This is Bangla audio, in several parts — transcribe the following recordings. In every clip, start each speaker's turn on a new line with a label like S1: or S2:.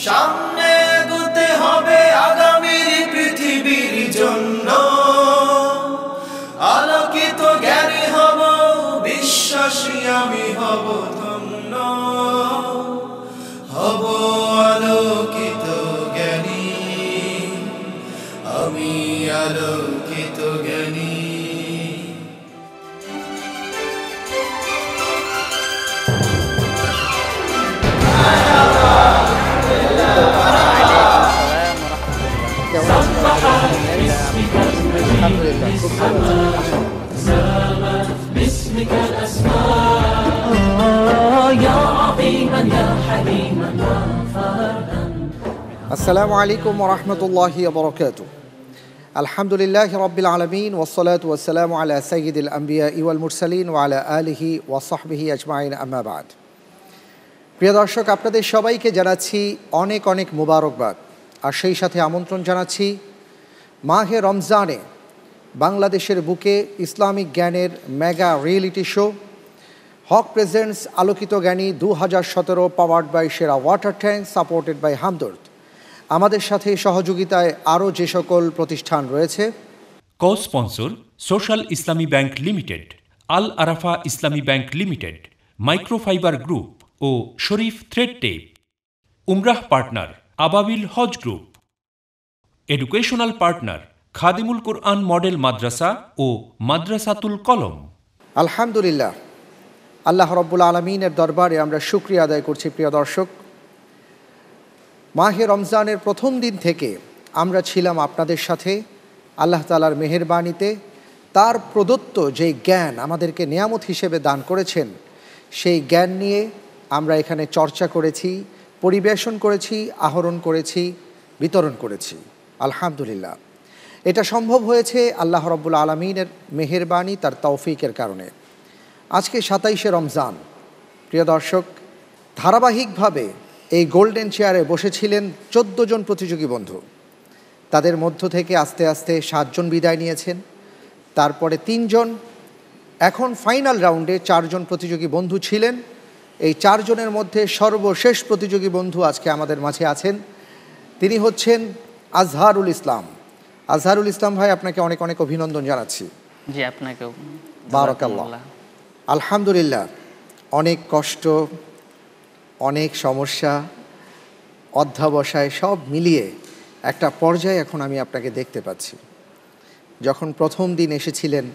S1: সামনে এগোতে হবে আগামীর পৃথিবীর জন্য, আলোকিত জ্ঞানী হব, বিশ্বাসী আমি হব ধন্য, হব আলোকিত জ্ঞানী, আমি আলোকিত জ্ঞানী।
S2: আসসালামু আলাইকুম ওয়া রাহমাতুল্লাহি ওয়া বারাকাতুহু। আলহামদুলিল্লাহি রাব্বিল আলামিন ওয়াসসালাতু ওয়াসসালামু আলা সাইয়্যিদিল আমবিয়াই ওয়াল মুরসালিন ওয়া আলা আলিহি ওয়া সাহবিহি আজমাইন, আম্মা বাদ। প্রিয় দর্শক, আপনাদের সবাইকে জানাচ্ছি অনেক অনেক মুবারকবাদ, আর সেই সাথে আমন্ত্রণ জানাচ্ছি মাহে রমজানে বাংলাদেশের বুকে ইসলামিক জ্ঞানের mega reality show Haque presents Alokito Gyani 2017, powered by Sera water tank, supported by Hamdard. আমাদের সাথে সহযোগিতায় আরও যে সকল প্রতিষ্ঠান রয়েছে:
S3: co sponsor social Islami bank limited, Al Arafah Islami bank limited, microfibre group ও শরীফ থ্রেড টেপ। উমরাহ পার্টনার আবাবিল হজ group. Educational partner Khadimul Quran model Madrasa ও মাদ্রাসাতুল কলম।
S2: আলহামদুলিল্লাহ, আল্লাহ রব্বুল আলমিনের দরবারে আমরা শুকরিয়া আদায় করছি। প্রিয় দর্শক, মাহে রমজানের প্রথম দিন থেকে আমরা ছিলাম আপনাদের সাথে। আল্লাহ তাআলার মেহেরবানিতে তার প্রদত্ত যে জ্ঞান আমাদেরকে নিয়ামত হিসেবে দান করেছেন, সেই জ্ঞান নিয়ে আমরা এখানে চর্চা করেছি, পরিবেশন করেছি, আহরণ করেছি, বিতরণ করেছি। আলহামদুলিল্লাহ, এটা সম্ভব হয়েছে আল্লাহ রব্বুল আলমিনের মেহেরবানি, তার তৌফিকের কারণে। আজকে 27শে রমজান। প্রিয় দর্শক, ধারাবাহিকভাবে এই গোল্ডেন চেয়ারে বসেছিলেন 14 জন প্রতিযোগী বন্ধু। তাদের মধ্য থেকে আস্তে আস্তে 7 জন বিদায় নিয়েছেন, তারপরে 3 জন, এখন ফাইনাল রাউন্ডে 4 জন প্রতিযোগী বন্ধু ছিলেন। এই 4 জনের মধ্যে সর্বশেষ প্রতিযোগী বন্ধু আজকে আমাদের মাঝে আছেন। তিনি হচ্ছেন আজহারুল ইসলাম। আজহারুল ইসলাম ভাই, আপনাকে অনেক অনেক অভিনন্দন জানাচ্ছি।
S4: জি, আপনাকেও
S2: বারাকাল্লাহ। আলহামদুলিল্লাহ, অনেক কষ্ট, অনেক সমস্যা, অধ্যাবসায় সব মিলিয়ে একটা পর্যায়ে এখন আমি আপনাকে দেখতে পাচ্ছি। যখন প্রথম দিন এসেছিলেন,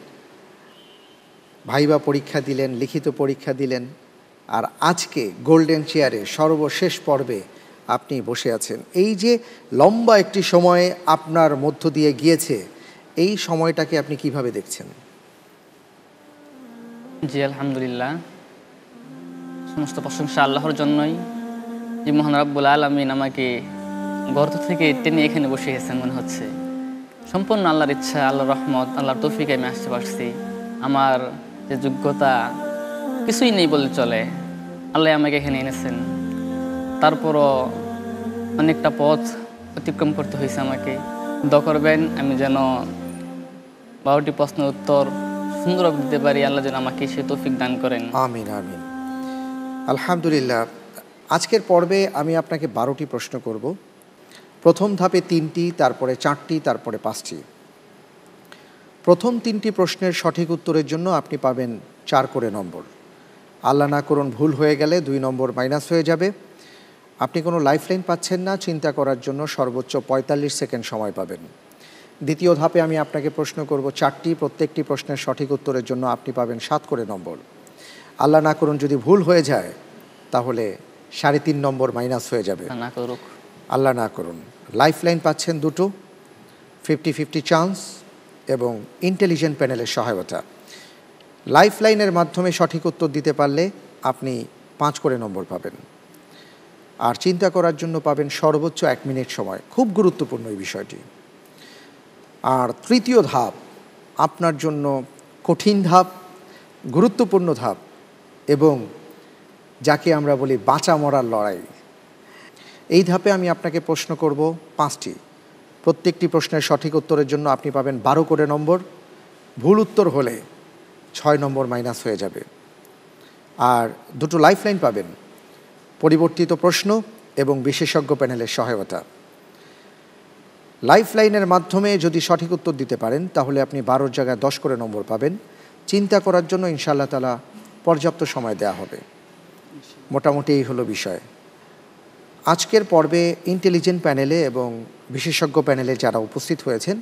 S2: ভাইবা পরীক্ষা দিলেন, লিখিত পরীক্ষা দিলেন, আর আজকে গোল্ডেন চেয়ারে সর্বশেষ পর্বে আপনি বসে আছেন। এই যে লম্বা একটি সময় আপনার মধ্য দিয়ে গিয়েছে, এই সময়টাকে আপনি কিভাবে দেখছেন?
S4: জি, আলহামদুলিল্লাহ, সমস্ত প্রশংসা আল্লাহর জন্যই, যে মহান রাব্বুল আলামিন আমাকে গর্ত থেকে টেনে এখানে বসিয়েছেন। মনে হচ্ছে সম্পূর্ণ আল্লাহর ইচ্ছা, আল্লাহর রহমত, আল্লাহর তৌফিকে আমি আসতে পারছি। আমার যে যোগ্যতা কিছুই নেই বললে চলে, আল্লাহ আমাকে এখানে এনেছেন। তারপরও অনেকটা পথ অতিক্রম করতে হয়েছে আমাকে। দোয়া করবেন আমি যেন 12টি প্রশ্নের উত্তর সুন্দরভাবে দিতে পারি। আল্লাহ যেন আমাকে সে তৌফিক দান করেন।
S2: আমিন আমিন। আলহামদুলিল্লাহ, আজকের পর্বে আমি আপনাকে 12টি প্রশ্ন করব। প্রথম ধাপে 3টি, তারপরে 4টি, তারপরে 5টি। প্রথম 3টি প্রশ্নের সঠিক উত্তরের জন্য আপনি পাবেন 4 করে নম্বর। আল্লাহ না করুন ভুল হয়ে গেলে 2 নম্বর মাইনাস হয়ে যাবে। আপনি কোনো লাইফলাইন পাচ্ছেন না, চিন্তা করার জন্য সর্বোচ্চ 45 সেকেন্ড সময় পাবেন। দ্বিতীয় ধাপে আমি আপনাকে প্রশ্ন করব 4টি, প্রত্যেকটি প্রশ্নের সঠিক উত্তরের জন্য আপনি পাবেন 7 করে নম্বর। আল্লাহ না করুন যদি ভুল হয়ে যায়, তাহলে 3.5 নম্বর মাইনাস হয়ে যাবে। আল্লাহ না করুন। লাইফলাইন পাচ্ছেন 2টো, 50-50 চান্স এবং ইন্টেলিজেন্ট প্যানেলের সহায়তা। লাইফলাইনের মাধ্যমে সঠিক উত্তর দিতে পারলে আপনি 5 করে নম্বর পাবেন, আর চিন্তা করার জন্য পাবেন সর্বোচ্চ 1 মিনিট সময়। খুব গুরুত্বপূর্ণ এই বিষয়টি। আর তৃতীয় ধাপ আপনার জন্য কঠিন ধাপ, গুরুত্বপূর্ণ ধাপ, এবং যাকে আমরা বলি বাঁচা মরার লড়াই। এই ধাপে আমি আপনাকে প্রশ্ন করব 5টি। প্রত্যেকটি প্রশ্নের সঠিক উত্তরের জন্য আপনি পাবেন 12 করে নম্বর। ভুল উত্তর হলে 6 নম্বর মাইনাস হয়ে যাবে। আর 2টো লাইফলাইন পাবেন। পরিবর্তিত প্রশ্ন এবং বিশেষজ্ঞ প্যানেলের সহায়তা। লাইফলাইনের মাধ্যমে যদি সঠিক উত্তর দিতে পারেন তাহলে আপনি 12 জায়গায় 10 করে নম্বর পাবেন। চিন্তা করার জন্য ইনশাআল্লাহ তাআলা পর্যাপ্ত সময় দেওয়া হবে। মোটামুটি এই হলো বিষয়। আজকের পর্বে ইন্টেলিজেন্ট প্যানেলে এবং বিশেষজ্ঞ প্যানেলে যারা উপস্থিত হয়েছেন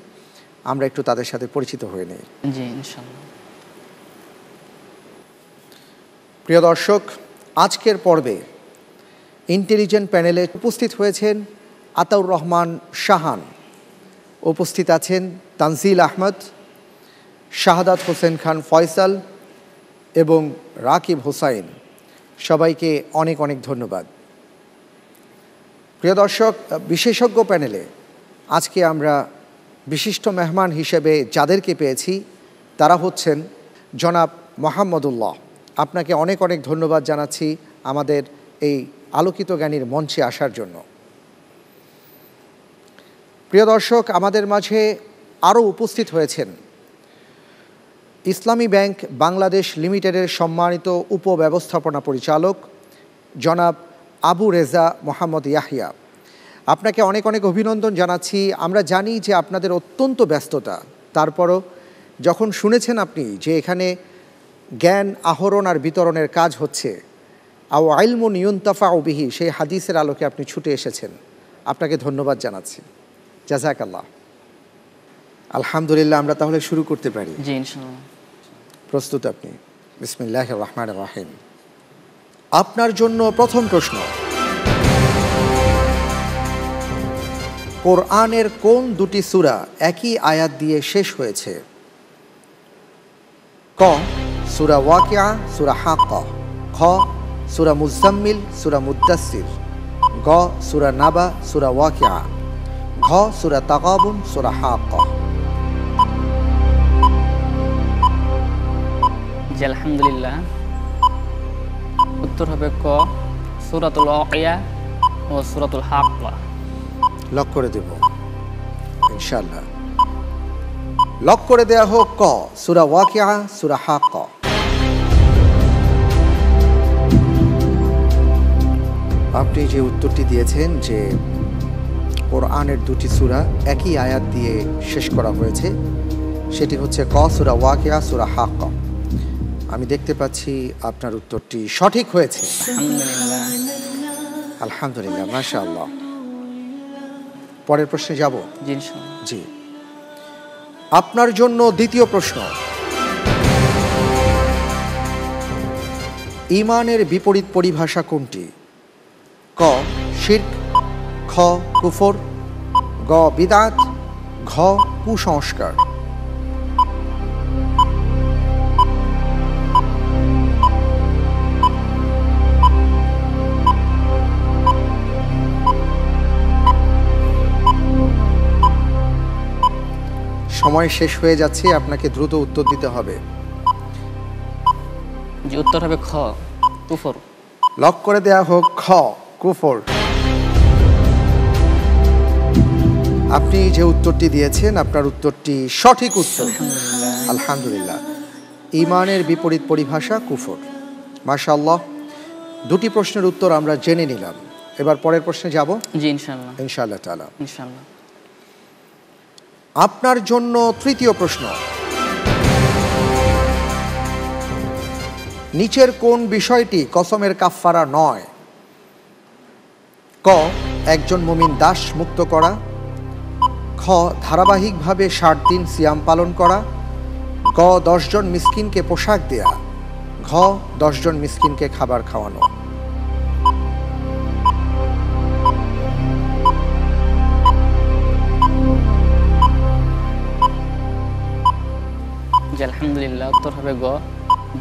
S2: আমরা একটু তাদের সাথে পরিচিত হয়ে নিই।
S4: জি ইনশাআল্লাহ।
S2: প্রিয় দর্শক, আজকের পর্বে ইন্টেলিজেন্ট প্যানেলে উপস্থিত হয়েছেন আতাউর রহমান শাহান, উপস্থিত আছেন তানজিল আহমদ, শাহাদাত হোসেন খান ফয়সাল এবং রাকিব হোসাইন। সবাইকে অনেক অনেক ধন্যবাদ। প্রিয় দর্শক, বিশেষজ্ঞ প্যানেলে আজকে আমরা বিশিষ্ট মেহমান হিসেবে যাদেরকে পেয়েছি তারা হচ্ছেন জনাব মোহাম্মদুল্লাহ। আপনাকে অনেক অনেক ধন্যবাদ জানাচ্ছি আমাদের এই আলোকিত জ্ঞানীর মঞ্চে আসার জন্য। প্রিয় দর্শক, আমাদের মাঝে আরও উপস্থিত হয়েছেন ইসলামী ব্যাংক বাংলাদেশ লিমিটেডের সম্মানিত উপব্যবস্থাপনা পরিচালক জনাব আবু রেজা মোহাম্মদ ইয়াহিয়া। আপনাকে অনেক অনেক অভিনন্দন জানাচ্ছি। আমরা জানি যে আপনাদের অত্যন্ত ব্যস্ততা, তারপরও যখন শুনেছেন আপনি যে এখানে জ্ঞান আহরণ আর বিতরণের কাজ হচ্ছে, আও ইলমুন ইউনতাফাউ বিহি, সেই হাদিসের আলোকে আপনি ছুটে এসেছেন। আপনাকে ধন্যবাদ জানাচ্ছি। জাযাকাল্লাহ। আলহামদুলিল্লাহ, আমরা তাহলে শুরু করতে পারি।
S4: জি ইনশাআল্লাহ।
S2: প্রস্তুত আপনি? বিসমিল্লাহির রহমানির রহিম। আপনার জন্য প্রথম প্রশ্ন, কোরআনের কোন দুটি সূরা একই আয়াত দিয়ে শেষ হয়েছে? ক সূরা ওয়াকিয়া, সূরা হাক্কা। খ সূরা মুজাম্মিল, সূরা মুদ্দাসসির। গ সূরা নাবা, সূরা ওয়াকিয়া। ঘ সূরা তাগাবুন, সূরা হাক্কা।
S4: জি আলহামদুলিল্লাহ, উত্তর হবে ক সূরাতুল ওয়াকিয়া ও সূরাতুল হাক্কা।
S2: লক করে দেব ইনশাআল্লাহ। লক করে দেয়া হোক ক সূরা ওয়াকিয়া, সূরা হাক্কা। আপনি যে উত্তরটি দিয়েছেন যে কোরআনের দুটি সূরা একই আয়াত দিয়ে শেষ করা হয়েছে, সেটি হচ্ছে ক সূরা ওয়াকিয়া, সূরা হাক্কা। আমি দেখতে পাচ্ছি আপনার উত্তরটি সঠিক হয়েছে।
S4: আলহামদুলিল্লাহ।
S2: আলহামদুলিল্লাহ, মাশাআল্লাহ। পরের প্রশ্নে যাব।
S4: জি ইনশাআল্লাহ।
S2: জি, আপনার জন্য দ্বিতীয় প্রশ্ন, ঈমানের বিপরীত পরিভাষা কোনটি? ক শিরক, খ কুফর, গ বিদআত, ঘ কুসংস্কার। সময় শেষ হয়ে যাচ্ছে, আপনাকে দ্রুত উত্তর দিতে হবে।
S4: জি উত্তর হবে খ কুফর।
S2: লক করে দেয়া হোক খ কুফর। আপনি যে উত্তরটি দিয়েছেন আপনার উত্তরটি সঠিক উত্তর। আলহামদুলিল্লাহ। ঈমানের বিপরীত পরিভাষা কুফর। মাশাআল্লাহ, দুটি প্রশ্নের উত্তর আমরা জেনে নিলাম। এবার পরের প্রশ্নে যাব।
S4: জি ইনশাআল্লাহ।
S2: ইনশাআল্লাহ তাআলা।
S4: ইনশাআল্লাহ।
S2: আপনার জন্য তৃতীয় প্রশ্ন, নিচের কোন বিষয়টি কসমের কাফফারা নয়? ক একজন মুমিন দাস মুক্ত করা। খ ধারাবাহিকভাবে 60 দিন সিয়াম পালন করা। গ 10 জন মিসকিনকে পোশাক দেয়া। ঘ 10 জন মিসকিনকে খাবার খাওয়ানো।
S4: জি আলহামদুলিল্লাহ, উত্তর হবে গ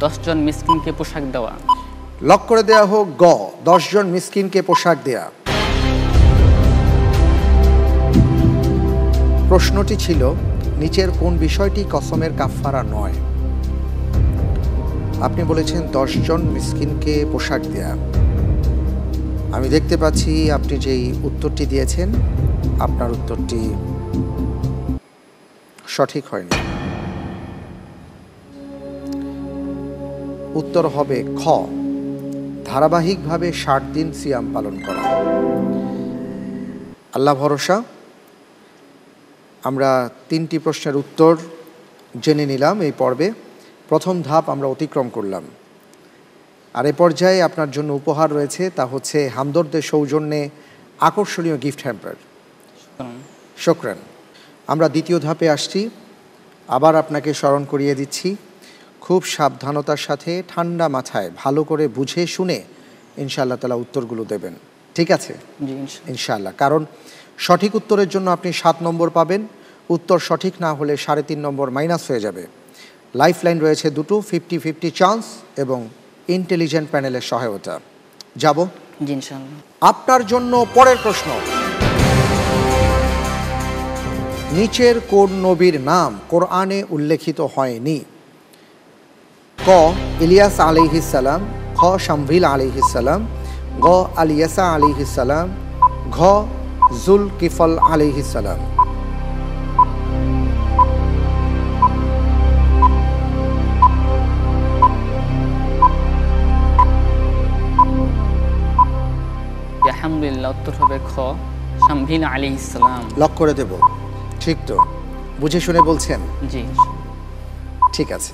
S4: 10 জন মিসকিনকে পোশাক দেওয়া।
S2: লক করে দেয়া হোক গ 10 জন মিসকিনকে পোশাক দেয়া। প্রশ্নটি ছিল নিচের কোন বিষয়টি কসমের কাফফারা নয়? আপনি বলেছেন 10 জন মিসকিনকে পোশাক দেয়া। আমি দেখতে পাচ্ছি আপনি যেই উত্তরটি দিয়েছেন আপনার উত্তরটি সঠিক হয়নি। উত্তর হবে খ ধারাবাহিকভাবে 60 দিন সিয়াম পালন করা। আল্লাহ ভরসা। আমরা 3টি প্রশ্নের উত্তর জেনে নিলাম এই পর্বে। প্রথম ধাপ আমরা অতিক্রম করলাম। আর এ পর্যায়ে আপনার জন্য উপহার রয়েছে, তা হচ্ছে হামদর্দের সৌজন্যে আকর্ষণীয় গিফট হ্যাম্পার। শুকরান। আমরা দ্বিতীয় ধাপে আসছি। আবার আপনাকে স্মরণ করিয়ে দিচ্ছি, খুব সাবধানতার সাথে ঠান্ডা মাথায় ভালো করে বুঝে শুনে ইনশাআল্লাহ তাআলা উত্তরগুলো দেবেন, ঠিক আছে? ইনশাআল্লাহ। কারণ সঠিক উত্তরের জন্য আপনি 7 নম্বর পাবেন, উত্তর সঠিক না হলে 3.5 নম্বর মাইনাস হয়ে যাবে। লাইফ লাইন রয়েছে দুটো, 50-50 চান্স এবং ইন্টেলিজেন্ট প্যানেলের সহায়তা। যাব
S4: ইনশাআল্লাহ।
S2: আপনার জন্য পরের প্রশ্ন, নিচের কোন নবীর নাম কোরআনে উল্লেখিত হয়নি? ক ইলিয়াস আলাইহিস সালাম, খ শামভিল আলাইহিস সালাম, গ আলিয়াসা আলাইহিস সালাম, ঘ জুলকিফল আলাইহিস সালাম।
S4: আলহামদুলিল্লাহ, উত্তর হবে খ শামভিল আলাইহিস সালাম।
S2: লক করে দেব? ঠিক তো? বুঝে শুনে বলছেন?
S4: জি।
S2: ঠিক আছে,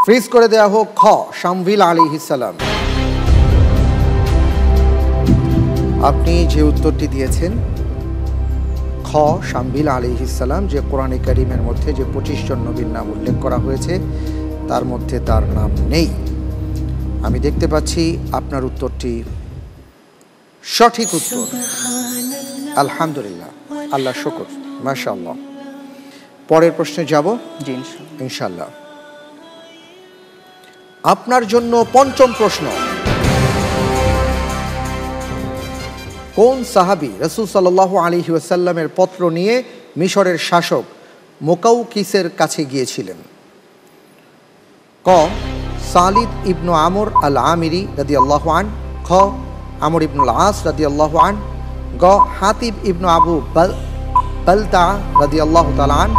S2: ফ্রিজ করে দেয়া হোক খ শামভিল আলাইহিস সালাম। আপনি যে উত্তরটি দিয়েছেন খ শামভিল আলাইহিস সালাম, যে কোরআনে কারীমের মধ্যে যে 25 জন নবীর নাম উল্লেখ করা হয়েছে তার মধ্যে তার নাম নেই। আমি দেখতে পাচ্ছি আপনার উত্তরটি সঠিক উত্তর। আলহামদুলিল্লাহ, আল্লাহ শুকর, মাশাআল্লাহ। পরের প্রশ্নে যাব।
S4: জি
S2: ইনশাআল্লাহ। আপনার জন্য পঞ্চম প্রশ্ন, কোন সাহাবী রাসূল সাল্লাল্লাহু আলাইহি ওয়াসাল্লামের পত্র নিয়ে মিশরের শাসক মুকাউকিসের কাছে গিয়েছিলেন? ক সালিদ ইবনু আমর আল আমিরি রাদিয়াল্লাহু আন, খ আমর ইবনুল আস রাদিয়াল্লাহু আন, গ হাতিব ইবনু আবু বালতা রাদিয়াল্লাহু তাআলা আন,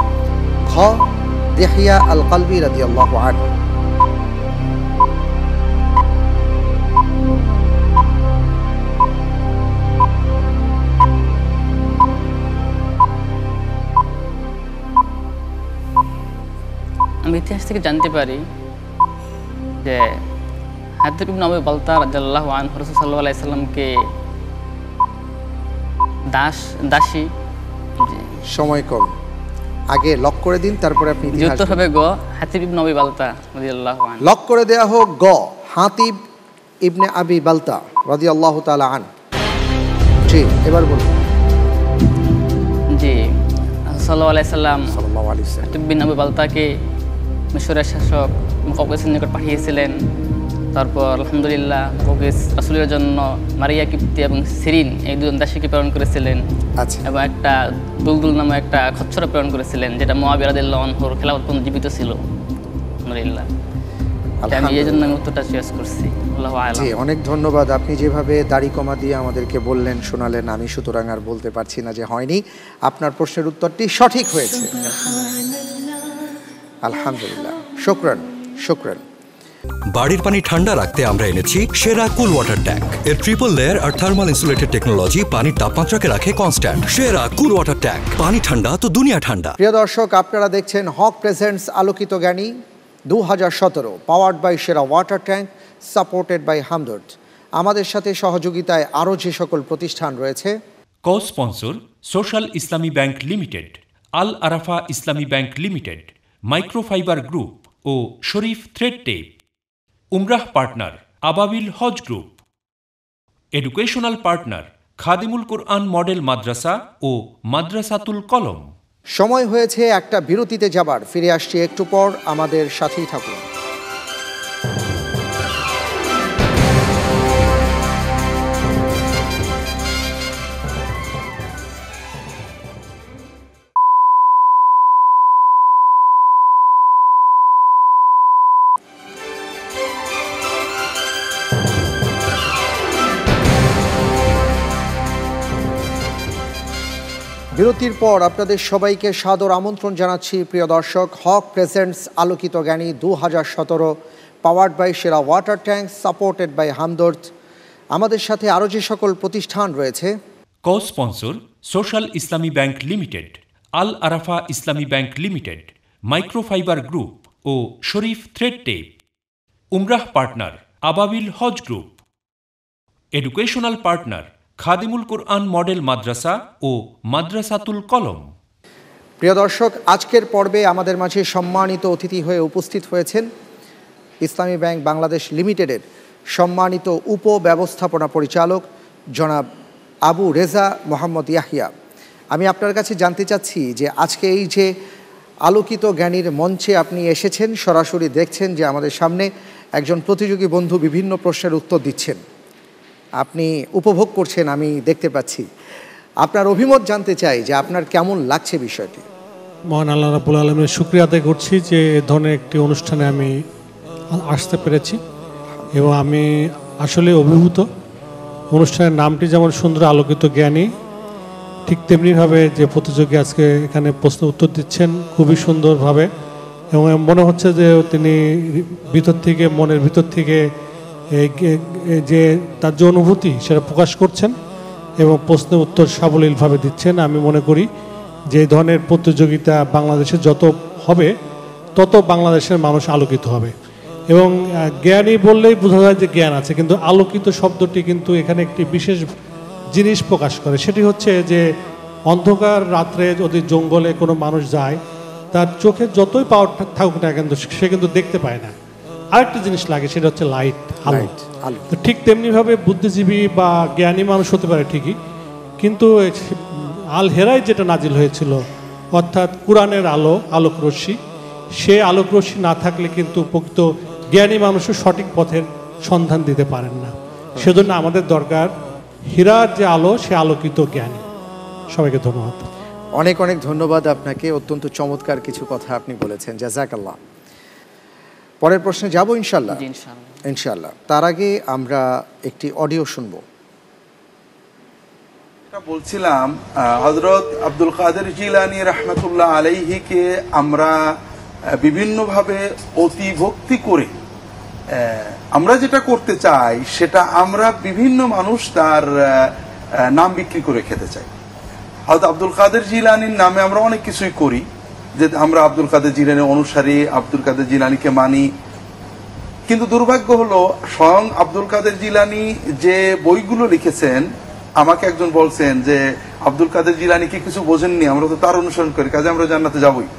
S2: খ দিহিয়া আল কলবি রাদিয়াল্লাহু আন।
S4: আমি ইতিহাস থেকে জানতে পারি যে হাতিব ইবনে আবু বালতা রাদিয়াল্লাহু আনহু রাসূল সাল্লাল্লাহু আলাইহি সাল্লামকে দাসী।
S2: সময় কম, আগে লক করে দিন, তারপরে আপনি
S4: উত্তর হবে গ হাতিব ইবনে আবি বালতা রাদিয়াল্লাহু আনহু।
S2: লক করে দেয়া হোক গ হাতিব ইবনে আবি বালতা রাদিয়াল্লাহু তাআলা আন। জি, এবার বলুন।
S4: জি, সাল্লাল্লাহু আলাইহি সাল্লাম
S2: সাল্লাল্লাহু
S4: হাতিব বিন আবি বালতাকে মিশরের শাসক মুকাউকিসের নিকট পাঠিয়েছিলেন। তারপর আলহামদুলিল্লাহ মুকাউকিস রাসূলের জন্য মারিয়া কিপ্তি এবং সিরিন এই দুজন দাসীকে প্রেরণ করেছিলেন।
S2: আচ্ছা।
S4: এবং একটা দুলদুল নামে একটা খচ্চর প্রেরণ করেছিলেন, যেটা মুআবিয়া রাদিয়াল্লাহু আনহুর খেলাফত পর্যন্ত জীবিত ছিল। আলহামদুলিল্লাহ, আমি এই জন্য উত্তরটা চয়েস করছি। আল্লাহু আ'লাম।
S2: জি, অনেক ধন্যবাদ। আপনি যেভাবে দাড়ি কমা দিয়ে আমাদেরকে বললেন, শোনালেন, আমি সুতরাং আর বলতে পারছি না যে হয়নি। আপনার প্রশ্নের উত্তরটি সঠিক হয়েছে। আলহামদুলিল্লাহ, শুকরান শুকরান।
S5: বাড়ির পানি ঠান্ডা রাখতে আমরা এনেছি সেরা কুল ওয়াটার ট্যাঙ্ক। এর ট্রিপল লেয়ার আর থার্মাল ইনসুলেটেড টেকনোলজি পানির তাপমাত্রাকে রাখে কনস্ট্যান্ট। সেরা কুল ওয়াটার ট্যাঙ্ক, পানি ঠান্ডা তো দুনিয়া ঠান্ডা।
S2: প্রিয় দর্শক, আপনারা দেখছেন হক presents Alokito Gyani 2017, powered by Sera water tank, supported by Hamdard. আমাদের সাথে সহযোগিতায় আরও যে সকল প্রতিষ্ঠান রয়েছে:
S3: co sponsor social Islami bank limited, Al Arafah Islami bank limited, microfibre group ও শরীফ থ্রেড টেপ। উমরাহ পার্টনার আবাবিল হজ group. Educational partner Khadimul Quran model Madrasa ও মাদ্রাসাতুল কলম।
S2: সময় হয়েছে একটা বিরতিতে যাবার, ফিরে আসছি একটু পর, আমাদের সাথেই থাকুন। বিরতির পর আপনাদের সবাইকে সাদর আমন্ত্রণ জানাচ্ছি। প্রিয় দর্শক, হক presents Alokito Gyani 2017, powered by Sera water tank, supported by Hamdard. আমাদের সাথে আরও যে সকল প্রতিষ্ঠান রয়েছে,
S3: co sponsor social Islami bank limited, Al Arafah Islami bank limited, microfibre group ও শরীফ থ্রেড টেপ। উমরাহ পার্টনার আবাবিল হজ group. Educational partner Khadimul Quran model Madrasa ও মাদ্রাসাতুল কলম।
S2: প্রিয় দর্শক, আজকের পর্বে আমাদের মাঝে সম্মানিত অতিথি হয়ে উপস্থিত হয়েছেন ইসলামী ব্যাংক বাংলাদেশ লিমিটেডের সম্মানিত উপব্যবস্থাপনা পরিচালক জনাব আবু রেজা মোহাম্মদ ইয়াহিয়া। আমি আপনার কাছে জানতে চাচ্ছি যে আজকে এই যে আলোকিত জ্ঞানীর মঞ্চে আপনি এসেছেন, সরাসরি দেখছেন যে আমাদের সামনে একজন প্রতিযোগী বন্ধু বিভিন্ন প্রশ্নের উত্তর দিচ্ছেন, আপনি উপভোগ করছেন, আমি দেখতে পাচ্ছি। আপনার অভিমত জানতে চাই যে আপনার কেমন লাগছে বিষয়টি।
S6: মহান আল্লাহ রাব্বুল আলামিনের শুকরিয়া আদায় করছি যে এ ধরনের একটি অনুষ্ঠানে আমি আসতে পেরেছি এবং আমি আসলে অভিভূত। অনুষ্ঠানের নামটি যেমন সুন্দর, আলোকিত জ্ঞানী, ঠিক তেমনিভাবে যে প্রতিযোগী আজকে এখানে প্রশ্ন উত্তর দিচ্ছেন খুবই সুন্দরভাবে, এবং মনে হচ্ছে যে তিনি ভিতর থেকে, মনের ভিতর থেকে যে তার যে অনুভূতি সেটা প্রকাশ করছেন এবং প্রশ্নের উত্তর সাবলীলভাবে দিচ্ছেন। আমি মনে করি যে এই ধরনের প্রতিযোগিতা বাংলাদেশে যত হবে তত বাংলাদেশের মানুষ আলোকিত হবে। এবং জ্ঞানী বললেই বোঝা যায় যে জ্ঞান আছে, কিন্তু আলোকিত শব্দটি কিন্তু এখানে একটি বিশেষ জিনিস প্রকাশ করে। সেটি হচ্ছে যে অন্ধকার রাত্রে যদি জঙ্গলে কোনো মানুষ যায়, তার চোখে যতই পাওয়ার থাকুক না কিন্তু সে কিন্তু দেখতে পায় না। আরেকটা জিনিস লাগে, সেটা হচ্ছে লাইট, আলো। তো ঠিক তেমনিভাবে বুদ্ধিজীবী বা জ্ঞানী মানুষ হতে পারে ঠিকই, কিন্তু আল হেরায় যেটা নাজিল হয়েছিল, অর্থাৎ কোরআনের আলো, আলোক রশ্মি, সে আলোক রশ্মি না থাকলে কিন্তু প্রকৃত জ্ঞানী মানুষও সঠিক পথের সন্ধান দিতে পারেন না। সেজন্য আমাদের দরকার হীরার যে আলো, সে আলোকিত জ্ঞানী। সবাইকে ধন্যবাদ।
S2: অনেক অনেক ধন্যবাদ আপনাকে, অত্যন্ত চমৎকার কিছু কথা আপনি বলেছেন, জাযাকাল্লাহ। পরের প্রশ্নে যাব ইনশাল্লাহ। ইনশাল্লাহ। তার আগে আমরা একটি অডিও শুনব।
S7: বলছিলাম হযরত আব্দুল কাদের জিলানী রাহমাতুল্লাহ আলাইহিকে আমরা বিভিন্নভাবে অতি ভক্তি করে আমরা যেটা করতে চাই, সেটা আমরা বিভিন্ন মানুষ তার নাম বিক্রি করে খেতে চাই। হযরত আব্দুল কাদের জিলানীর নামে আমরা অনেক কিছুই করি, যে আমরা আব্দুল কাদের জিলানীর অনুসারী, আব্দুল কাদের জিলানীকে মানি। কিন্তু দুর্ভাগ্য হলো, স্বয়ং আব্দুল কাদের জিলানী যে বইগুলো লিখেছেন, আমাকে একজন বলছেন যে আব্দুল কাদের জিলানী কি কিছু বোঝেননি, আমরা তো তার অনুসরণ করি, কাজে আমরা জান্নাতে যাবই।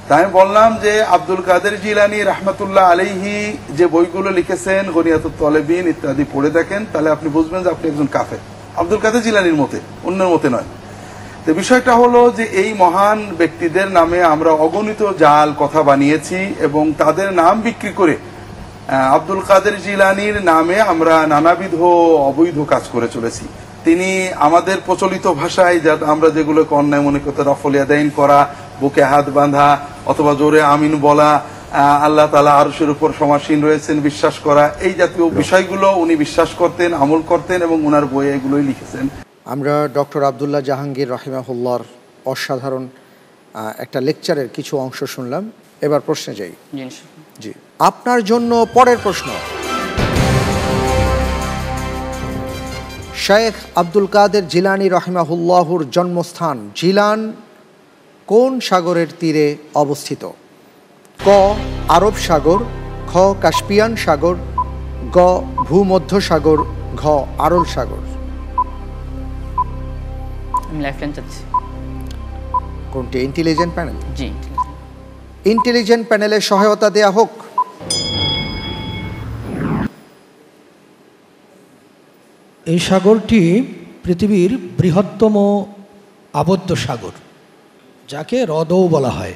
S7: তাই আমি বললাম যে আব্দুল কাদের জিলানী রাহমাতুল্লাহ আলাইহি যে বইগুলো লিখেছেন, গনিয়াতুত তলেবিন ইত্যাদি পড়ে দেখেন, তাহলে আপনি বুঝবেন যে আপনি একজন কাফের, আব্দুল কাদের জিলানীর মতে, অন্যের মতে নয়। তো বিষয়টা হলো যে এই মহান ব্যক্তিদের নামে আমরা অগণিত জাল কথা বানিয়েছি এবং তাদের নাম বিক্রি করে আব্দুল কাদের জিলানীর নামে আমরা নানাবিধ অবৈধ কাজ করে চলেছি। তিনি আমাদের প্রচলিত ভাষায় যা আমরা যেগুলোকে অন্যায় মনে করতে, রফলিয়াদাইন করা, বুকে হাত বাঁধা অথবা জোরে আমিন বলা, আল্লাহ তাআলা আরশের উপর সমাসীন রয়েছেন বিশ্বাস করা, এই জাতীয় বিষয়গুলো উনি বিশ্বাস করতেন, আমল করতেন এবং উনার বইয়ে এগুলোই লিখেছেন।
S2: আমরা ডক্টর আব্দুল্লাহ জাহাঙ্গীর রাহিমাহুল্লাহর অসাধারণ একটা লেকচারের কিছু অংশ শুনলাম। এবার প্রশ্নে যাই। জি, আপনার জন্য পরের প্রশ্ন। শেখ আব্দুল কাদের জিলানী রাহিমাহুল্লাহুর জন্মস্থান জিলান কোন সাগরের তীরে অবস্থিত? ক আরব সাগর, খ কাস্পিয়ান সাগর, গ ভূমধ্য সাগর, ঘ আরল সাগর।
S4: আমি লাইফলাইন চাচ্ছি।
S2: কোনটি? Intelligent panel?
S4: জি,
S2: ইন্টেলিজেন্ট প্যানেলের সহায়তা দেয়া হোক।
S8: এই সাগরটি পৃথিবীর বৃহত্তম আবদ্ধ সাগর, যাকে হ্রদও বলা হয়।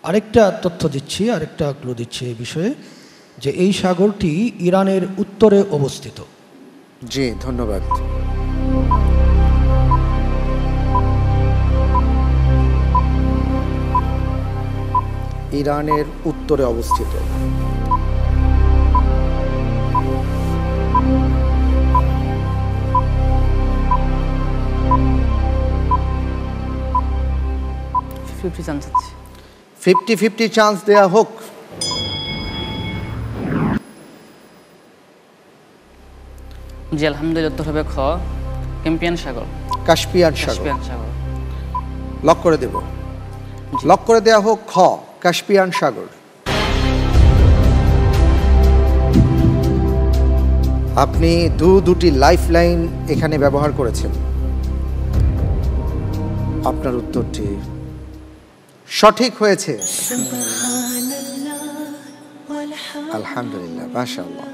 S8: আরেকটা তথ্য দিচ্ছি, আরেকটা ক্লু দিচ্ছি এই বিষয়ে, যে এই সাগরটি ইরানের উত্তরে অবস্থিত।
S2: জি, ধন্যবাদ। ইরানের উত্তরে অবস্থিত।
S4: চান্স আছে।
S2: 50-50 চান্স দেয়া হোক।
S4: জি আলহামদুলিল্লাহ, উত্তর হবে খ, ক্যাম্পিয়ান সাগর।
S2: কাস্পিয়ান সাগর।
S4: কাস্পিয়ান সাগর।
S2: লক করে দেব। লক করে দেওয়া হোক খ, কাস্পিয়ান সাগর। আপনি দুটি লাইফ লাইন এখানে ব্যবহার করেছেন। আপনার উত্তরটি সঠিক হয়েছে। আলহামদুলিল্লাহ, মাশাআল্লাহ।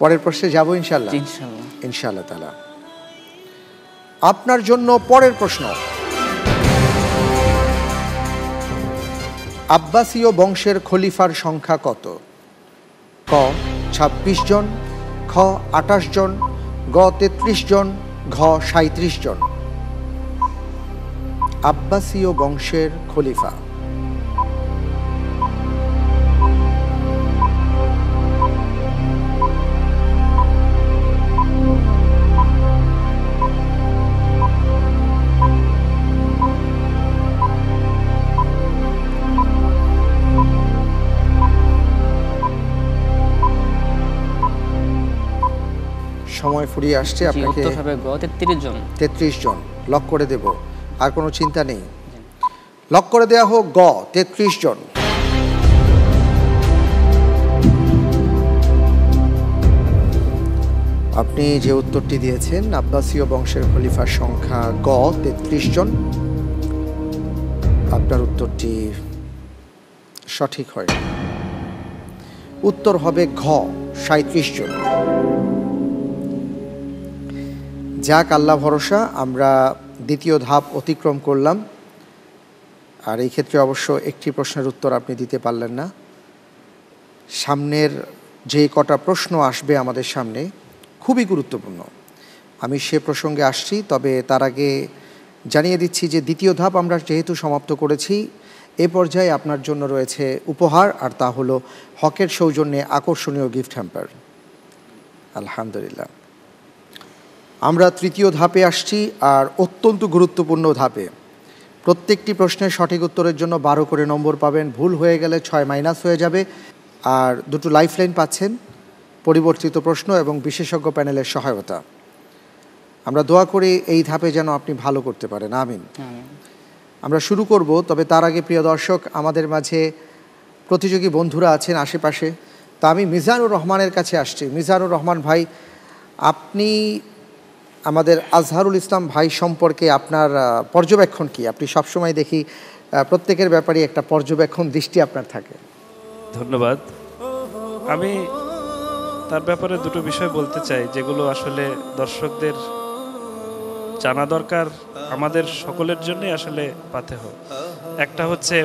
S2: পরের প্রশ্নে যাব ইনশাআল্লাহ।
S4: ইনশাআল্লাহ।
S2: ইনশাআল্লাহ তাআলা। আপনার জন্য পরের প্রশ্ন। আব্বাসীয় বংশের খলিফার সংখ্যা কত? ক ২৬ জন, খ ২৮ জন, গ ৩৩ জন, ঘ ৩৭ জন। আব্বাসীয় বংশের খলিফা। সময় ফুরিয়ে আসছে, আপনাকে
S4: উত্তর হবে গ ৩৩ জন।
S2: ৩৩ জন। লক করে দেব, আর কোনো চিন্তা নেই। লক করে দেয়া হোক গ ৩৩ জন। আপনি যে উত্তরটি দিয়েছেন, আব্বাসীয় বংশের খলিফার সংখ্যা গ ৩৩ জন, আপনার উত্তরটি সঠিক হয়। উত্তর হবে ঘ ৩৭ জন। যাক, আল্লাহ ভরসা, আমরা দ্বিতীয় ধাপ অতিক্রম করলাম। আর এই ক্ষেত্রে অবশ্য একটি প্রশ্নের উত্তর আপনি দিতে পারলেন না। সামনের যে কটা প্রশ্ন আসবে আমাদের সামনে খুবই গুরুত্বপূর্ণ, আমি সে প্রসঙ্গে আসছি। তবে তার আগে জানিয়ে দিচ্ছি যে দ্বিতীয় ধাপ আমরা যেহেতু সমাপ্ত করেছি, এ পর্যায়ে আপনার জন্য রয়েছে উপহার, আর তা হলো হকের সৌজন্যে আকর্ষণীয় গিফট হ্যাম্পার। আলহামদুলিল্লাহ, আমরা তৃতীয় ধাপে আসছি, আর অত্যন্ত গুরুত্বপূর্ণ ধাপে। প্রত্যেকটি প্রশ্নের সঠিক উত্তরের জন্য 12 করে নম্বর পাবেন, ভুল হয়ে গেলে 6 মাইনাস হয়ে যাবে। আর দুটো লাইফলাইন পাচ্ছেন, পরিবর্তিত প্রশ্ন এবং বিশেষজ্ঞ প্যানেলের সহায়তা। আমরা দোয়া করি এই ধাপে যেন আপনি ভালো করতে পারেন, আমিন। আমরা শুরু করব, তবে তার আগে প্রিয় দর্শক, আমাদের মাঝে প্রতিযোগী বন্ধুরা আছেন আশেপাশে। তা আমি মিজানুর রহমানের কাছে আসছি। মিজানুর রহমান ভাই, আপনি আমাদের আজহারুল ইসলাম ভাই সম্পর্কে আপনার পর্যবেক্ষণ কি? আপনি সবসময় দেখি প্রত্যেকের ব্যাপারে একটা পর্যবেক্ষণ দৃষ্টি আপনার থাকে।
S9: ধন্যবাদ। আমি তার ব্যাপারে দুটো বিষয় বলতে চাই, যেগুলো আসলে দর্শকদের জানা দরকার, আমাদের সকলের জন্যই আসলে পাথেয়। একটা হচ্ছে,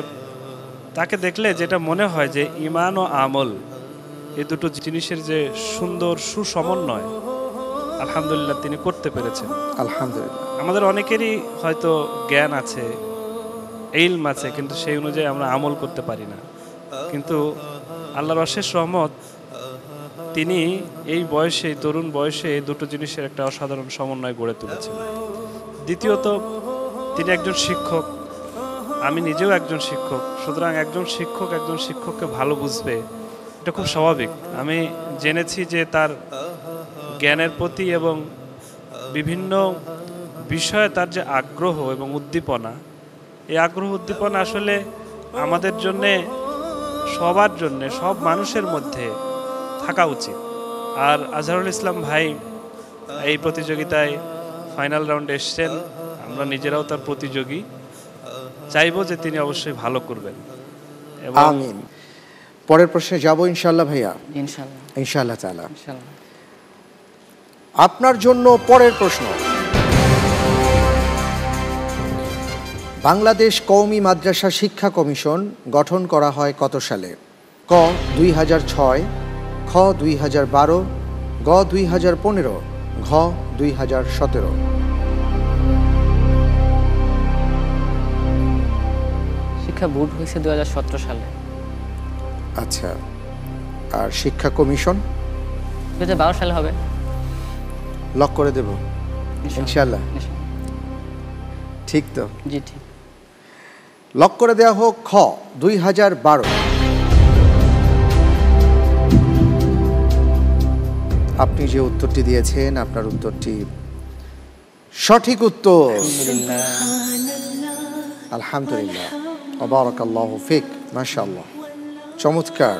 S9: তাকে দেখলে যেটা মনে হয় যে ঈমান ও আমল, এই দুটো জিনিসের যে সুন্দর সুসমন্বয়, আলহামদুলিল্লাহ তিনি করতে পেরেছেন।
S2: আলহামদুলিল্লাহ।
S9: আমাদের অনেকেরই হয়তো জ্ঞান আছে, ইলম আছে, কিন্তু সেই অনুযায়ী আমরা আমল করতে পারি না। কিন্তু আল্লাহর অশেষ রহমত, তিনি এই বয়সে, তরুণ বয়সে এই দুটো জিনিসের একটা অসাধারণ সমন্বয় গড়ে তুলেছেন। দ্বিতীয়ত, তিনি একজন শিক্ষক, আমি নিজেও একজন শিক্ষক। সুতরাং একজন শিক্ষক একজন শিক্ষককে ভালো বুঝবে, এটা খুব স্বাভাবিক। আমি জেনেছি যে তার জ্ঞানের প্রতি এবং বিভিন্ন বিষয়ে তার যে আগ্রহ এবং উদ্দীপনা, এই আগ্রহ উদ্দীপনা আসলে আমাদের জন্যে, সবার জন্যে, সব মানুষের মধ্যে থাকা উচিত। আর আজহারুল ইসলাম ভাই এই প্রতিযোগিতায় ফাইনাল রাউন্ডে এসছেন, আমরা নিজেরাও তার প্রতিযোগী, চাইবো যে তিনি অবশ্যই ভালো করবেন।
S2: আমিন। পরের প্রশ্নে যাব ইনশাআল্লাহ ভাইয়া।
S4: ইনশাআল্লাহ।
S2: ইনশাআল্লাহ তাআলা।
S4: ইনশাআল্লাহ।
S2: আপনার জন্য পরের প্রশ্ন। বাংলাদেশ কওমি মাদ্রাসা শিক্ষা কমিশন গঠন করা হয় কত সালে? ক 2006, খ 2012, গ 2015, ঘ 2017।
S4: শিক্ষা বোর্ড হয়েছে 2017 সালে।
S2: আচ্ছা, আর শিক্ষা কমিশন
S4: 2012 সালে হবে।
S2: লক করে দেব ইনশাআল্লাহ। ঠিক তো?
S4: জি ঠিক।
S2: লক করে দেওয়া হোক খ 2012। আপনি যে উত্তরটি দিয়েছেন আপনার উত্তরটি সঠিক উত্তর। আলহামদুলিল্লাহ, বারাকাল্লাহু ফিক, মাশাআল্লাহ, চমৎকার।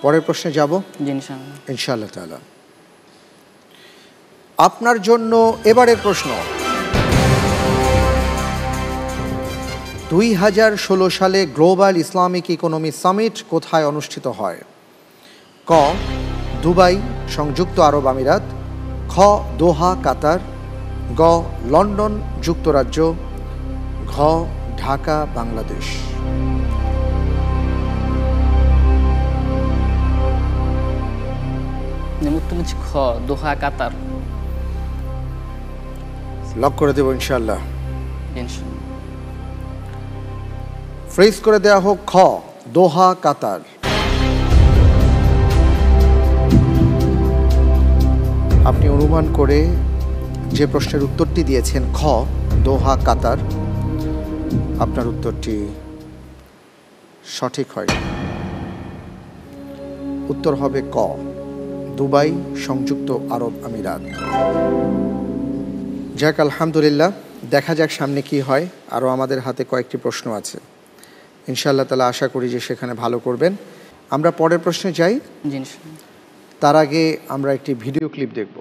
S2: পরের প্রশ্নে যাব ইনশাআল্লাহ তাআলা। আপনার জন্য এবারের প্রশ্ন, 2016 সালে গ্লোবাল ইসলামিক ইকোনমি সামিট কোথায় অনুষ্ঠিত হয়? ক দুবাই সংযুক্ত আরব আমিরাত, খ দোহা কাতার, গ লন্ডন যুক্তরাজ্য, ঘ ঢাকা বাংলাদেশ।
S4: খ দোহা কাতার।
S2: লক করে দেব ইনশাআল্লাহ। ফ্রিজ করে দেওয়া হোক খ দোহা কাতার। আপনি অনুমান করে যে প্রশ্নের উত্তরটি দিয়েছেন খ দোহা কাতার, আপনার উত্তরটি সঠিক হয়। উত্তর হবে ক দুবাই সংযুক্ত আরব আমিরাত। যাক, আলহামদুলিল্লাহ, দেখা যাক সামনে কি হয়। আরও আমাদের হাতে কয়েকটি প্রশ্ন আছে, ইনশাআল্লাহ তাআলা আশা করি যে সেখানে ভালো করবেন। আমরা পরের প্রশ্নে যাই, তার আগে আমরা একটি ভিডিও ক্লিপ দেখব।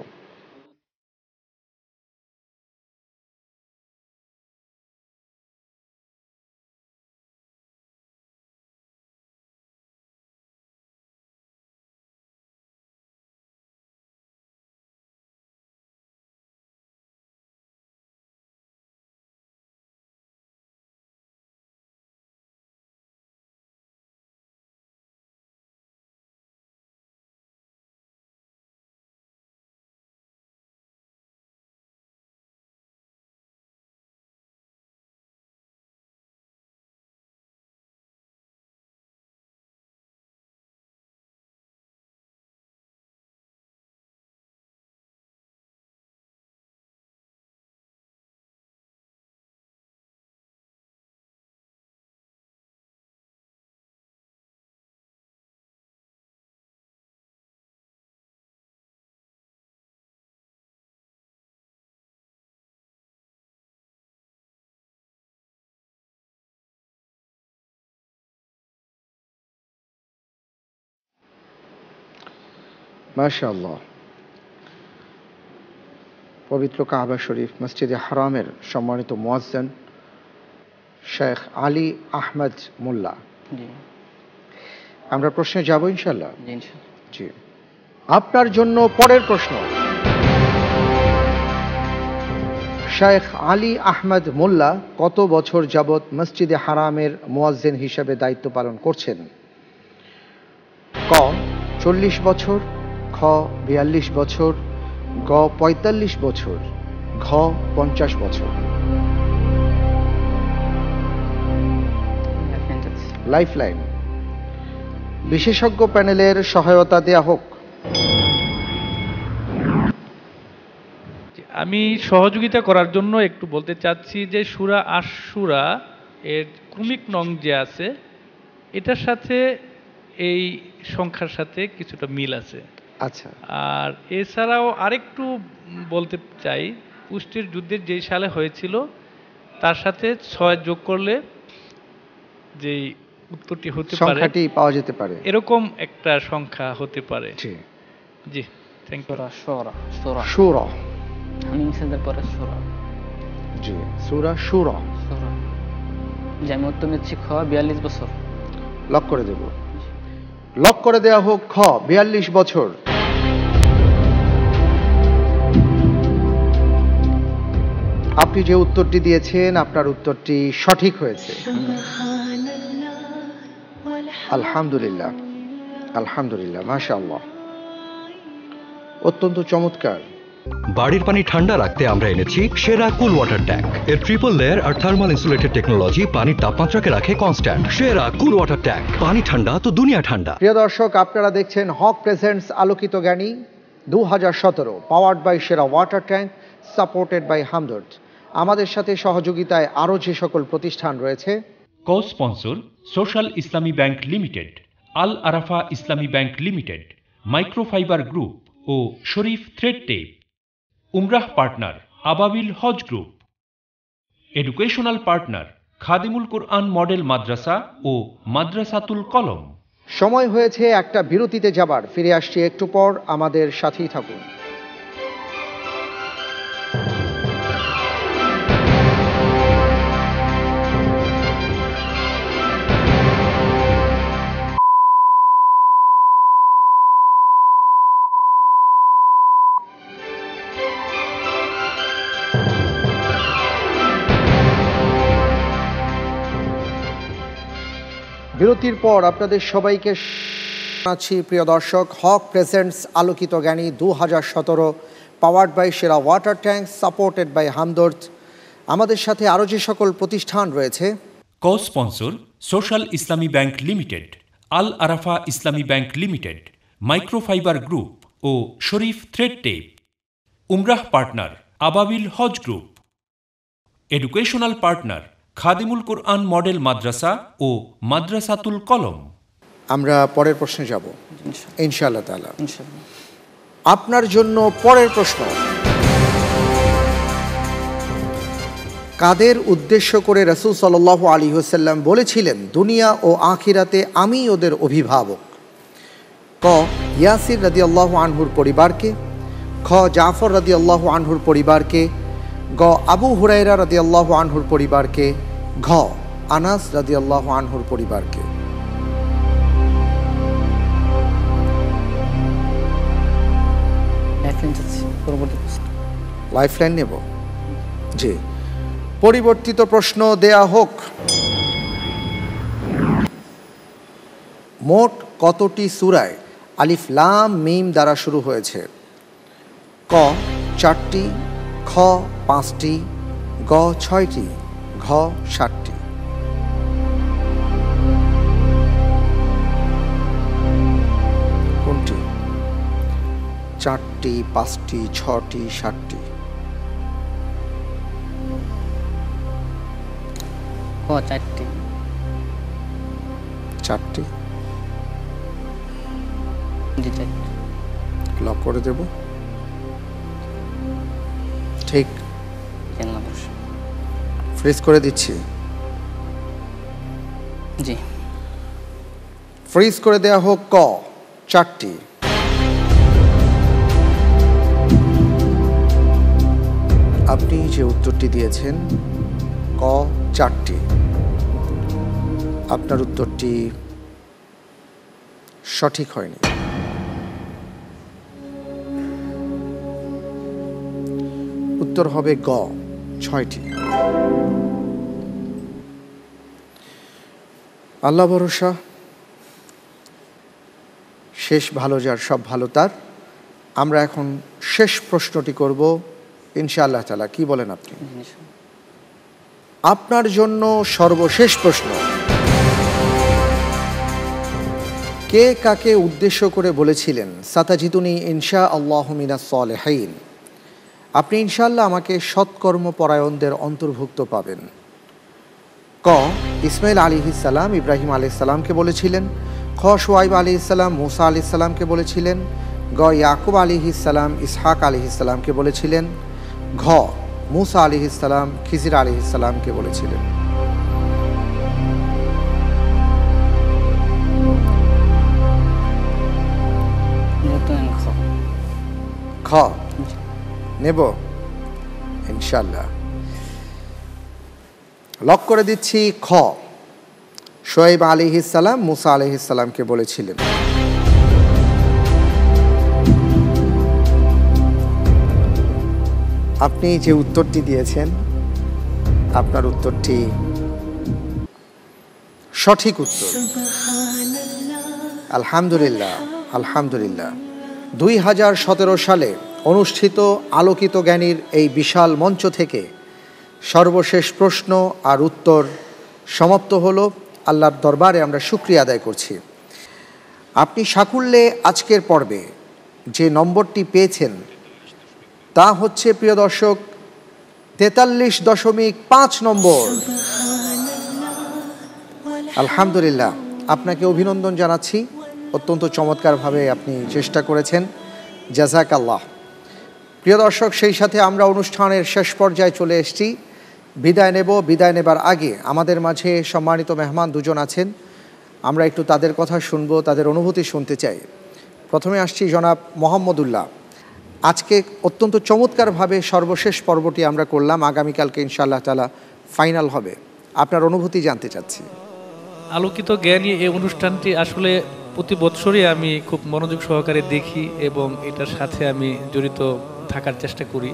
S2: মাশাআল্লাহ, পবিত্র কাবা শরীফ মসজিদে হারামের সম্মানিত মুয়াজ্জিন শেখ আলী আহমদ মোল্লা। আমরা প্রশ্নে যাব ইনশাআল্লাহ। জি, আপনার জন্য পরের প্রশ্ন, শেখ আলী আহমদ মোল্লা কত বছর যাবৎ মসজিদে হারামের মুয়াজ্জিন হিসেবে দায়িত্ব পালন করছেন? ক 40 বছর, খ 42 বছর, গ 45 বছর, ঘ 50 বছর। লাইফলাইন, বিশেষজ্ঞ প্যানেলের সহায়তা দেয়া হোক।
S10: আমি সহযোগিতা করার জন্য একটু বলতে চাচ্ছি যে সূরা আশ-শূরা এর ক্রমিক নং যে আছে এটার সাথে এই সংখ্যার সাথে কিছুটা মিল আছে।
S2: আচ্ছা,
S10: আর এছাড়াও আরেকটু বলতে চাই, পুষ্টির যুদ্ধের যেই সালে হয়েছিল তার সাথে 6 যোগ করলে যেই উত্তরটি হতে পারে,
S2: সংখ্যাটি পাওয়া যেতে পারে,
S10: এরকম একটা সংখ্যা হতে পারে।
S2: জি
S10: জি, থ্যাংক ইউ।
S2: শূরা,
S4: হামিম সেজদার পরে সূরা।
S2: জি, সূরা শূরা।
S4: আমি উত্তর নিচ্ছি খ 42 বছর।
S2: লক করে দেব। লক করে দেওয়া হোক খ 42 বছর। আপনি যে উত্তরটি দিয়েছেন আপনার উত্তরটি সঠিক হয়েছে। আলহামদুলিল্লাহ, আলহামদুলিল্লাহ, মাশাআল্লাহ, অত্যন্ত চমৎকার।
S5: বাড়ির পানি ঠান্ডা রাখতে আমরা এনেছি সেরা কুল ওয়াটার ট্যাঙ্ক। এর ট্রিপল লেয়ার আর থার্মাল ইনসুলেটেড টেকনোলজি পানির তাপমাত্রাকে রাখে কনস্ট্যান্ট। সেরা কুল ওয়াটার ট্যাঙ্ক, পানি ঠান্ডা তো দুনিয়া ঠান্ডা।
S2: প্রিয় দর্শক, আপনারা দেখছেন হক presents Alokito Gyani 2017, powered by Sera water tank, supported by Hamdard. আমাদের সাথে সহযোগিতায় আরও যে সকল প্রতিষ্ঠান রয়েছে:
S3: co sponsor social Islami bank limited, Al Arafah Islami bank limited, microfibre group ও শরীফ থ্রেড টেপ। উমরাহ পার্টনার আবাবিল হজ group. Educational partner Khadimul Quran model Madrasa ও মাদ্রাসাতুল কলম।
S2: সময় হয়েছে একটা বিরতিতে যাবার, ফিরে আসছি একটু পর, আমাদের সাথেই থাকুন। বিরতির পর আপনাদের সবাইকে জানাচ্ছি প্রিয় দর্শক, হক presents Alokito Gyani 2017, powered by Sera water tank, supported by Hamdard. আমাদের সাথে আরও যে সকল প্রতিষ্ঠান রয়েছে:
S3: co sponsor social Islami bank limited, Al Arafah Islami bank limited, microfibre group ও শরীফ থ্রেড টেপ। উমরাহ পার্টনার আবাবিল হজ group. Educational partner Khadimul Quran model Madrasa ও মাদ্রাসাতুল কলম।
S2: আমরা পরের প্রশ্নে যাব ইনশাআল্লাহ তাআলা। আপনার জন্য পরের প্রশ্ন: কাদের উদ্দেশ্য করে রাসূল সাল্লাল্লাহু আলাইহি ওয়াসাল্লাম বলেছিলেন, দুনিয়া ও আখিরাতে আমি ওদের অভিভাবক? ক. ইয়াসির রাদিয়াল্লাহু আনহুর পরিবারকে, খ. জাফর রাদিয়াল্লাহু আনহুর পরিবারকে, গ. আবু হুরায়রা রাদিয়াল্লাহু আনহুর পরিবারকে, ঘ. আনাস রাদিয়াল্লাহু আনহুর পরিবারকে। লাইফলাইন নেব? জি, পরিবর্তিত প্রশ্ন দেয়া হোক। মোট কতটি সূরায় আলিফ লাম মিম দ্বারা শুরু হয়েছে? ক. 4টি, খ. 5টি, গ. 6টি, ঘ. 7টি। কোনটি? 4টি, 5টি, 6টি, 7টি?
S4: ক. 4টি।
S2: 4টি?
S4: জি, 4টি।
S2: লক করে দেব? ঠিক। ফ্রিজ করে দিচ্ছি।
S4: জি,
S2: ফ্রিজ করে দেয়া হোক। ক. 4টি। আপনি যে উত্তরটি দিয়েছেন ক. 4টি, আপনার উত্তরটি সঠিক হয়নি। উত্তর হবে গ. 6টি। আল্লাহ ভরসা, শেষ ভালো যার, সব ভালো তার। আমরা এখন শেষ প্রশ্নটি করব ইনশাআল্লাহ তাআলা। কি বলেন আপনি? আপনার জন্য সর্বশেষ প্রশ্ন: কে কাকে উদ্দেশ্য করে বলেছিলেন সাতাজিদুনি ইনশাআল্লাহু মিনাস সালিহিন? আপনি ইনশাআল্লাহ আমাকে সৎকর্ম পরায়ণদের অন্তর্ভুক্ত পাবেন। ক. ইসমাইল আলাইহিস সালাম ইব্রাহিম আলাইহিস সালামকে বলেছিলেন, খ. শুআইব আলাইহিস সালাম মূসা আলাইহিস সালামকে বলেছিলেন, গ. ইয়াকুব আলাইহিস সালাম ইসহাক আলাইহিস সালামকে বলেছিলেন, ঘ. মূসা আলাইহিস সালাম খিজির আলাইহিস সালামকে বলেছিলেন। খ নেব ইনশাআল্লাহ। লক করে দিচ্ছি। খ. শুআইব আলাইহিস সালাম মূসা আলাইহিস সালামকে বলেছিলেন। আপনি যে উত্তরটি দিয়েছেন, আপনার উত্তরটি সঠিক উত্তর। আলহামদুলিল্লাহ, আলহামদুলিল্লাহ। 2017 সালে অনুষ্ঠিত আলোকিত জ্ঞানীর এই বিশাল মঞ্চ থেকে সর্বশেষ প্রশ্ন আর উত্তর সমাপ্ত হলো। আল্লাহর দরবারে আমরা শুকরিয়া আদায় করছি। আপনি সাকুল্যে আজকের পর্বে যে নম্বরটি পেয়েছেন তা হচ্ছে, প্রিয় দর্শক, 43.5 নম্বর। আলহামদুলিল্লাহ, আপনাকে অভিনন্দন জানাচ্ছি। অত্যন্ত চমৎকারভাবে আপনি চেষ্টা করেছেন, জাযাকাল্লাহ। প্রিয় দর্শক, সেই সাথে আমরা অনুষ্ঠানের শেষ পর্যায়ে চলে এসেছি। বিদায় নেব। বিদায় নেবার আগে আমাদের মাঝে সম্মানিত মেহমান দুজন আছেন, আমরা একটু তাদের কথা শুনবো, তাদের অনুভূতি শুনতে চাই। প্রথমে আসছি জনাব মোহাম্মদুল্লাহ। আজকে অত্যন্ত চমৎকারভাবে সর্বশেষ পর্বটি আমরা করলাম, আগামীকালকে ইনশাআল্লাহ তাআলা ফাইনাল হবে। আপনার অনুভূতি জানতে চাচ্ছি।
S10: আলোকিত জ্ঞানী এই অনুষ্ঠানটি আসলে প্রতি বছরই আমি খুব মনোযোগ সহকারে দেখি এবং এটার সাথে আমি জড়িত থাকার চেষ্টা করি।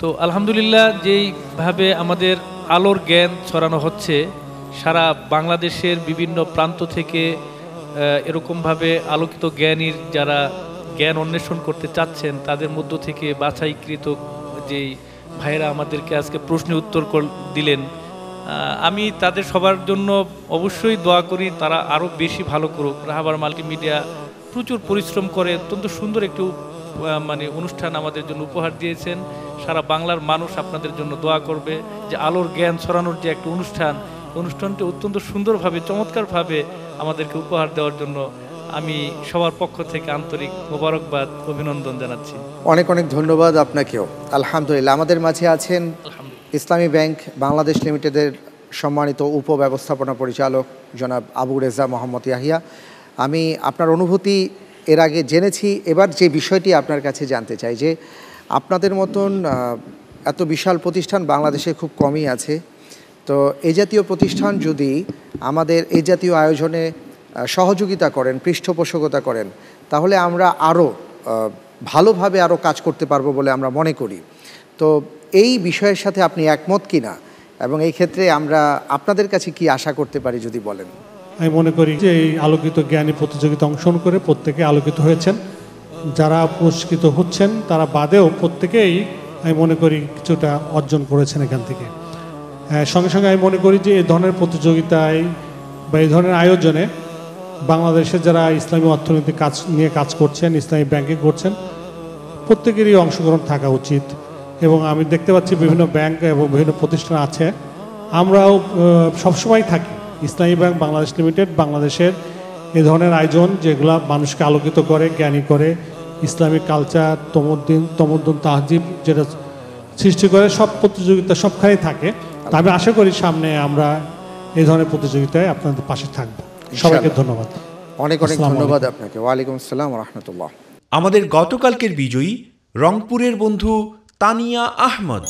S10: তো আলহামদুলিল্লাহ, যেইভাবে আমাদের আলোর জ্ঞান ছড়ানো হচ্ছে সারা বাংলাদেশের বিভিন্ন প্রান্ত থেকে, এরকমভাবে আলোকিত জ্ঞানীর যারা জ্ঞান অন্বেষণ করতে চাচ্ছেন তাদের মধ্য থেকে বাছাইকৃত যেই ভাইয়েরা আমাদেরকে আজকে প্রশ্নের উত্তর দিলেন, আমি তাদের সবার জন্য অবশ্যই দোয়া করি তারা আরও বেশি ভালো করুক। রাহাবার মাল্টিমিডিয়া প্রচুর পরিশ্রম করে অত্যন্ত সুন্দর একটি অনুষ্ঠান আমাদের জন্য উপহার দিয়েছেন। সারা বাংলার মানুষ আপনাদের জন্য দোয়া করবে যে আলোর জ্ঞান ছড়ানোর যে একটা অনুষ্ঠানটি অত্যন্ত সুন্দরভাবে চমৎকারভাবে আমাদেরকে উপহার দেওয়ার জন্য আমি সবার পক্ষ থেকে আন্তরিক মোবারকবাদ, অভিনন্দন জানাচ্ছি।
S2: অনেক অনেক ধন্যবাদ আপনাকেও। আলহামদুলিল্লাহ, আমাদের মাঝে আছেন ইসলামী ব্যাংক বাংলাদেশ লিমিটেডের সম্মানিত উপব্যবস্থাপনা পরিচালক জনাব আবু রেজা মোহাম্মদ ইয়াহিয়া। আমি আপনার অনুভূতি এর আগে জেনেছি, এবার যে বিষয়টি আপনার কাছে জানতে চাই যে আপনাদের মতন এত বিশাল প্রতিষ্ঠান বাংলাদেশে খুব কমই আছে। তো এই জাতীয় প্রতিষ্ঠান যদি আমাদের এই জাতীয় আয়োজনে সহযোগিতা করেন, পৃষ্ঠপোষকতা করেন, তাহলে আমরা আরও ভালোভাবে আরও কাজ করতে পারবো বলে আমরা মনে করি। তো এই বিষয়ের সাথে আপনি একমত কিনা এবং এই ক্ষেত্রে আমরা আপনাদের কাছে কি আশা করতে পারি যদি বলেন।
S6: আমি মনে করি যে এই আলোকিত জ্ঞানী প্রতিযোগিতা অংশগ্রহণ করে প্রত্যেকে আলোকিত হয়েছেন, যারা পুরস্কৃত হচ্ছেন তারা বাদেও প্রত্যেকেই আমি মনে করি কিছুটা অর্জন করেছেন এখান থেকে। সঙ্গে সঙ্গে আমি মনে করি যে এই ধরনের প্রতিযোগিতায় বা এই ধরনের আয়োজনে বাংলাদেশে যারা ইসলামী অর্থনৈতিক কাজ করছেন, ইসলামী ব্যাংকিং করছেন, প্রত্যেকেরই অংশগ্রহণ থাকা উচিত। এবং আমি দেখতে পাচ্ছি বিভিন্ন ব্যাংক এবং বিভিন্ন প্রতিষ্ঠান আছে, আমরাও সবসময় থাকি। ইসলামী ব্যাংক বাংলাদেশ লিমিটেড বাংলাদেশের এই ধরনের আয়োজন যেগুলো মানুষকে আলোকিত করে, জ্ঞানী করে, ইসলামিক কালচার, তমদ্দুন তাহজিব যেটা সৃষ্টি করে, সব প্রতিযোগিতা সবখানেই থাকে। তা আমি আশা করি সামনে আমরা এই ধরনের প্রতিযোগিতায় আপনাদের পাশে থাকবো। সবাইকে ধন্যবাদ।
S2: অনেক অনেক ধন্যবাদ আপনাকে। ওয়ালাইকুম আসসালাম ওয়া রাহমাতুল্লাহ।
S3: আমাদের গতকালকের বিজয়ী রংপুরের বন্ধু তানিয়া আহমদ,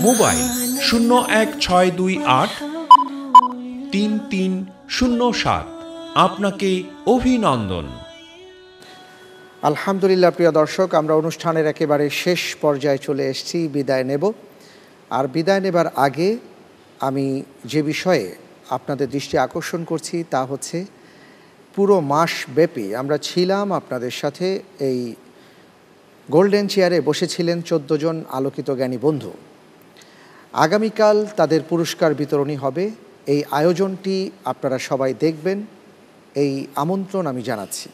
S3: মোবাইল 0162833307। আপনাকে অভিনন্দন।
S2: আলহামদুলিল্লাহ, প্রিয় দর্শক, আমরা অনুষ্ঠানের একেবারে শেষ পর্যায়ে চলে এসেছি, বিদায় নেব। আর বিদায় নেবার আগে আমি যে বিষয়ে আপনাদের দৃষ্টি আকর্ষণ করছি তা হচ্ছে পুরো মাস ব্যাপী আমরা ছিলাম আপনাদের সাথে। এই গোল্ডেন চেয়ারে বসেছিলেন 14 জন আলোকিত জ্ঞানী বন্ধু। আগামীকাল তাদের পুরস্কার বিতরণী হবে। এই আয়োজনটি আপনারা সবাই দেখবেন, এই আমন্ত্রণ আমি জানাচ্ছি।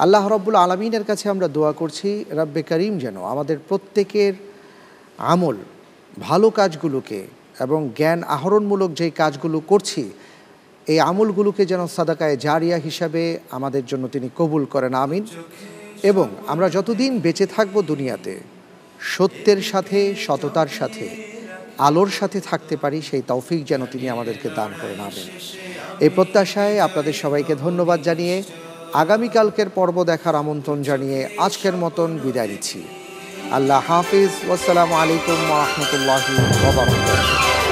S2: আল্লাহ রাব্বুল আলামিনের কাছে আমরা দোয়া করছি, রব্বে করিম যেন আমাদের প্রত্যেকের আমল, ভালো কাজগুলোকে এবং জ্ঞান আহরণমূলক যেই কাজগুলো করছি এই আমলগুলোকে যেন সাদাকায়ে জারিয়া হিসাবে আমাদের জন্য তিনি কবুল করেন, আমিন। এবং আমরা যতদিন বেঁচে থাকব দুনিয়াতে সত্যের সাথে, সততার সাথে, আলোর সাথে থাকতে পারি, সেই তৌফিক যেন তিনি আমাদেরকে দান করেন, আমিন। এই প্রত্যাশায় আপনাদের সবাইকে ধন্যবাদ জানিয়ে আগামীকালকের পর্ব দেখার আমন্ত্রণ জানিয়ে আজকের মতন বিদায় নিচ্ছি। আল্লাহ হাফিজ। ওয়াসসালামু আলাইকুম ওয়া রাহমাতুল্লাহি ওয়া বারাকাতুহু।